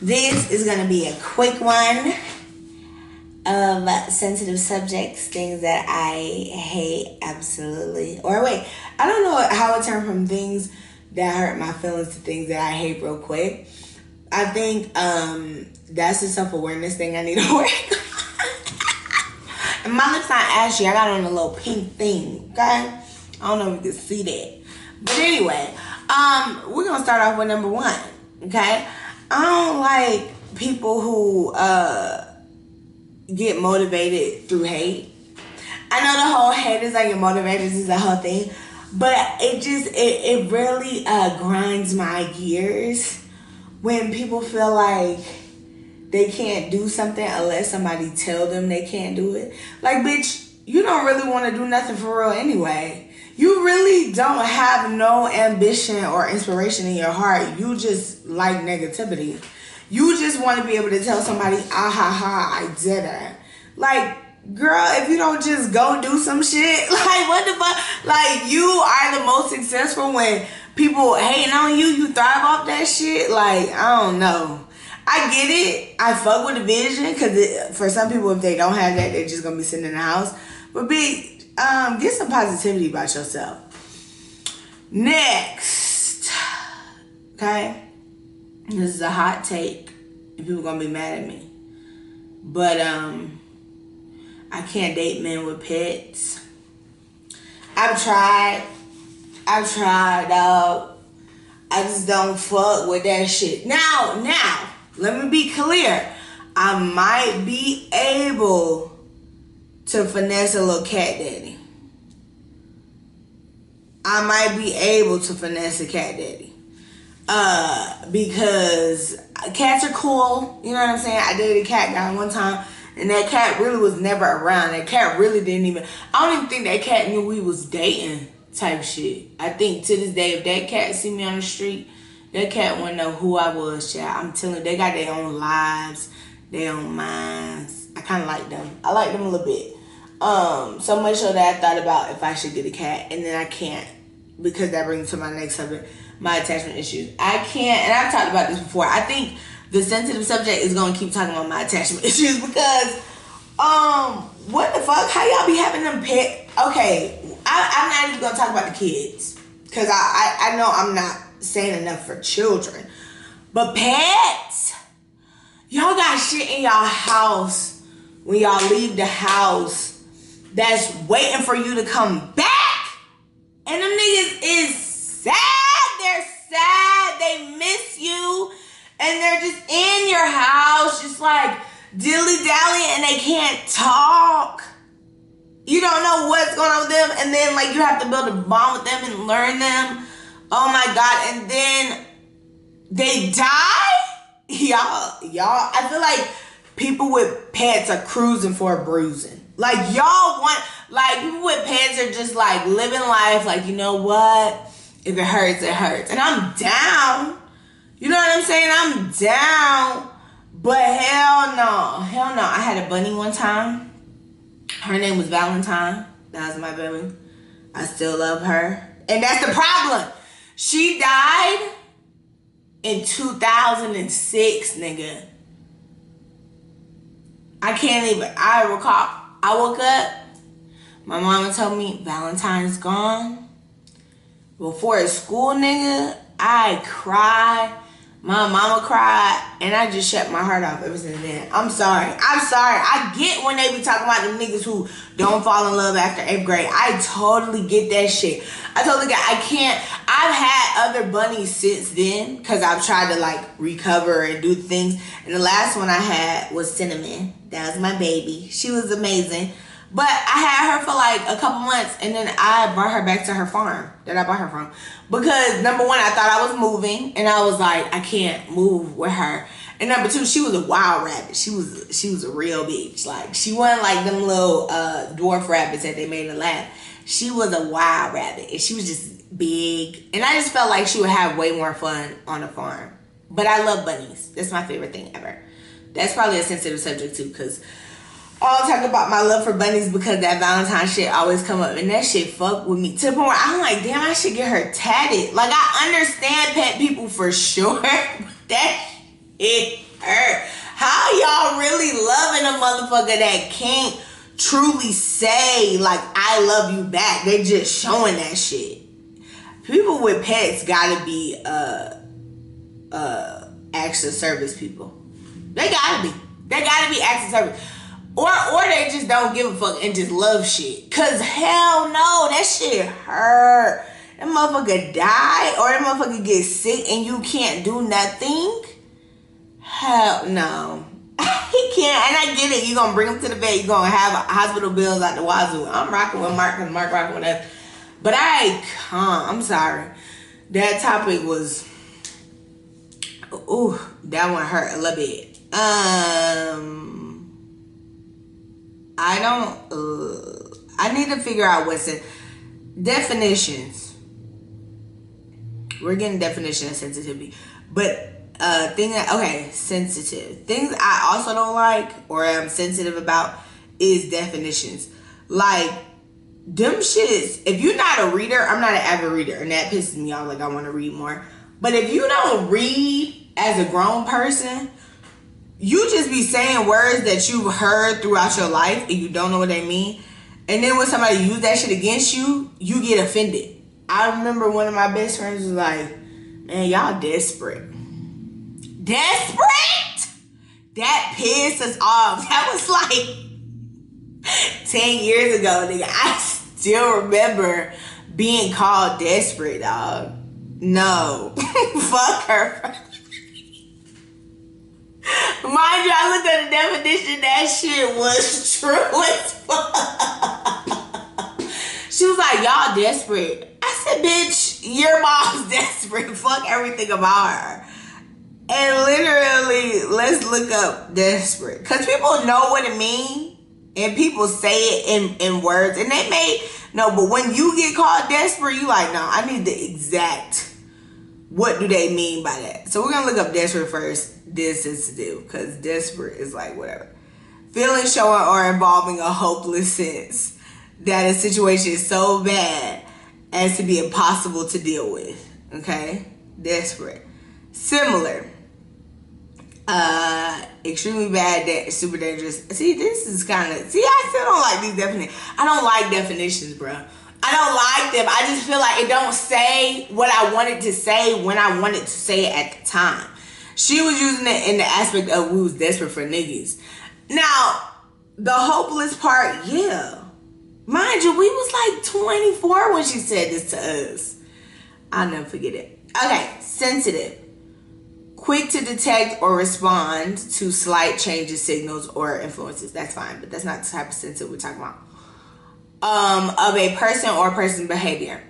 This is going to be a quick one of sensitive subjects, things that I hate absolutely. Or wait, I don't know how it turned from things that hurt my feelings to things that I hate real quick. I think that's a self-awareness thing I need to work on. And my lips not ashy. I got on a little pink thing, okay? I don't know if you can see that. But anyway, we're going to start off with number one, okay? I don't like people who get motivated through hate. I know the whole haters are your motivators is a whole thing, but it really grinds my gears when people feel like they can't do something unless somebody tell them they can't do it. Like, bitch, you don't really want to do nothing for real anyway. You really don't have no ambition or inspiration in your heart. You just like negativity. You just want to be able to tell somebody, ah ha ha, I did it. Like, girl, if you don't just go do some shit, like, what the fuck? Like, you are the most successful when people hating on you, you thrive off that shit. Like, I don't know. I get it. I fuck with the vision because for some people, if they don't have that, they're just going to be sitting in the house. But get some positivity about yourself. Next. Okay? This is a hot take. And people going to be mad at me. But I can't date men with pets. I've tried, dog. I just don't fuck with that shit. Now, let me be clear. I might be able to finesse a little cat daddy. I might be able to finesse a cat daddy. Because cats are cool. You know what I'm saying? I dated a cat guy one time, and that cat really was never around. That cat really didn't even... I don't even think that cat knew we was dating type shit. I think to this day, if that cat see me on the street, that cat wouldn't know who I was, child. I'm telling you, they got their own lives, their own minds. I kind of like them. I like them a little bit. So much so that I thought about if I should get a cat, and then I can't, because that brings me to my next subject, my attachment issues. I can't, and I've talked about this before. I think the sensitive subject is going to keep talking about my attachment issues because, what the fuck? How y'all be having them pet? Okay, I'm not even going to talk about the kids because I know I'm not saying enough for children. But pets, y'all got shit in y'all house when y'all leave the house that's waiting for you to come back. And them niggas is sad. They're sad. They miss you. And they're just in your house, just like dilly-dally, and they can't talk. You don't know what's going on with them. And then, like, you have to build a bond with them and learn them. Oh, my God. And then they die? Y'all, I feel like people with pets are cruising for a bruising. Like, y'all want, like, people with pets are just, like, living life. Like, you know what? If it hurts, it hurts. And I'm down. You know what I'm saying? I'm down. But hell no. Hell no. I had a bunny one time. Her name was Valentine. That was my baby. I still love her. And that's the problem. She died in 2006, nigga. I can't even, I recall, I woke up, my mama told me Valentine's gone. Before school, nigga, I cried. My mama cried, and I just shut my heart off ever since then. I'm sorry. I get when they be talking about them niggas who don't fall in love after 8th grade. I totally get that shit. I totally get, I can't, I've had other bunnies since then, because I've tried to, like, recover and do things. And the last one I had was Cinnamon. That was my baby. She was amazing. But I had her for like a couple months, and then I brought her back to her farm that I bought her from. Because number one, I thought I was moving, and I was like, I can't move with her. And number two, she was a wild rabbit. She was a real bitch. Like, she wasn't like them little dwarf rabbits that they made in the lab. She was a wild rabbit, and she was just big. And I just felt like she would have way more fun on a farm. But I love bunnies. That's my favorite thing ever. That's probably a sensitive subject too, because I'll talk about my love for bunnies because that Valentine shit always come up, and that shit fuck with me to the point where I'm like, damn, I should get her tatted. Like, I understand pet people for sure, but that shit hurt. How y'all really loving a motherfucker that can't truly say, like, I love you back? They just showing that shit. People with pets gotta be acts of service people. They gotta be. They gotta be acts of service. Or they just don't give a fuck and just love shit. Cause hell no, that shit hurt. That motherfucker die or that motherfucker get sick and you can't do nothing. Hell no. He can't. And I get it. You gonna bring him to the vet. You gonna have hospital bills out the wazoo. I'm rocking with Mark because Mark rocking with us. But I can't. I'm sorry. That topic was... Ooh, that one hurt a little bit. I need to figure out what's in definitions. We're getting definition of sensitivity. But sensitive. Things I also don't like or I'm sensitive about is definitions. Like, them shits, if you're not a reader, I'm not an avid reader, and that pisses me off, like I want to read more. But if you don't read as a grown person, you just be saying words that you've heard throughout your life and you don't know what they mean. And then when somebody use that shit against you, you get offended. I remember one of my best friends was like, man, y'all desperate. Desperate? That pissed us off. That was like 10 years ago, nigga. I still remember being called desperate, dog. No. Fuck her. Mind you, I looked at the definition. That shit was true as fuck. She was like, y'all desperate. I said, bitch, your mom's desperate. Fuck everything about her. And literally, let's look up desperate. Because people know what it means. And people say it in words. And they may know. But when you get called desperate, you like, no, I need the exact. What do they mean by that? So we're going to look up desperate first. This sensitive. Because desperate is like whatever. Feeling, showing, or involving a hopeless sense that a situation is so bad as to be impossible to deal with. Okay? Desperate. Similar. Extremely bad, super dangerous. See, this is kind of... See, I still don't like these definitions. I don't like definitions, bro. I don't like them. I just feel like it don't say what I wanted to say when I wanted to say it at the time. She was using it in the aspect of we was desperate for niggas. Now, the hopeless part, yeah. Mind you, we was like 24 when she said this to us. I'll never forget it. Okay, sensitive. Quick to detect or respond to slight changes, signals, or influences. That's fine, but that's not the type of sensitive we're talking about. Of a person or person's behavior.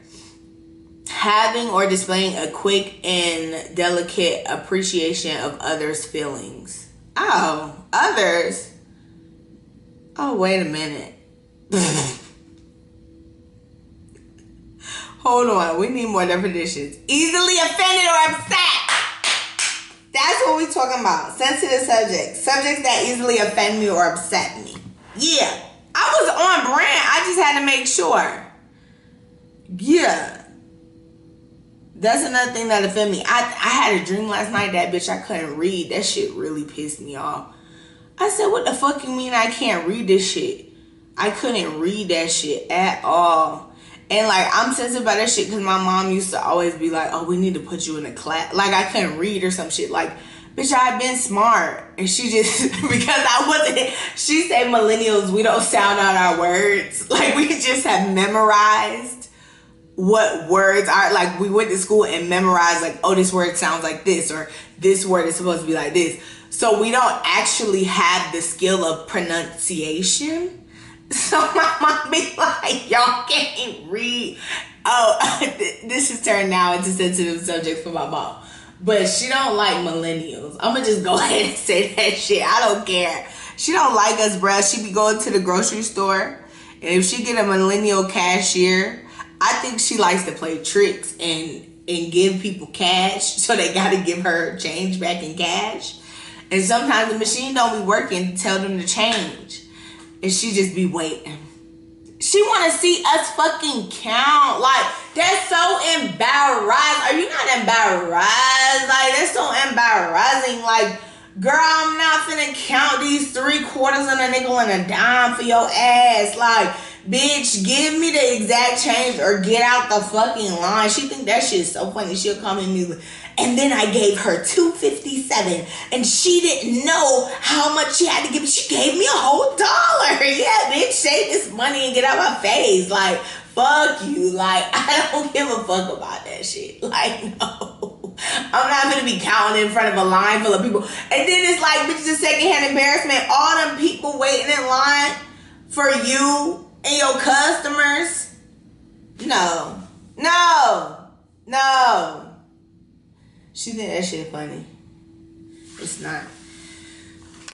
Having or displaying a quick and delicate appreciation of others' feelings. Oh, others? Oh, wait a minute. Hold on, we need more definitions. Easily offended or upset. That's what we talking about. Sensitive subjects. Subjects that easily offend me or upset me. Yeah. I was on brand. I just had to make sure. Yeah. That's another thing that offended me. I had a dream last night that bitch I couldn't read. That shit really pissed me off. I said, what the fuck you mean I can't read this shit? I couldn't read that shit at all. And like, I'm sensitive about that shit because my mom used to always be like, oh, we need to put you in a class. Like, I couldn't read or some shit. Like, bitch, I've been smart. And she just, because I wasn't, she said millennials, we don't sound out our words. Like, we just have memorized what words are. Like, we went to school and memorized, like, oh, this word sounds like this, or this word is supposed to be like this. So we don't actually have the skill of pronunciation. So my mom be like, y'all can't read. Oh, this has turned now into sensitive subject for my mom. But she don't like millennials. I'm going to just go ahead and say that shit. I don't care. She don't like us, bruh. She be going to the grocery store. And if she get a millennial cashier, I think she likes to play tricks and give people cash. So they got to give her change back in cash. And sometimes the machine don't be working to tell them to change. And she just be waiting. She want to see us fucking count. Like, that's so embarrassing. Are you not embarrassed? Like, that's so embarrassing. Like, Girl, I'm not finna count these 3/4 and a nickel and a dime for your ass. Like, bitch, give me the exact change or get out the fucking line. She think that shit is so funny. She'll come in me. And then I gave her $2.57 and she didn't know how much she had to give me. She gave me a whole $1. Yeah, bitch, save this money and get out my face. Like, fuck you. Like, I don't give a fuck about that shit. Like, no. I'm not gonna be counting in front of a line full of people. And then it's like, bitch, it's secondhand embarrassment. All them people waiting in line for you and your customers. No. She think that shit funny. It's not.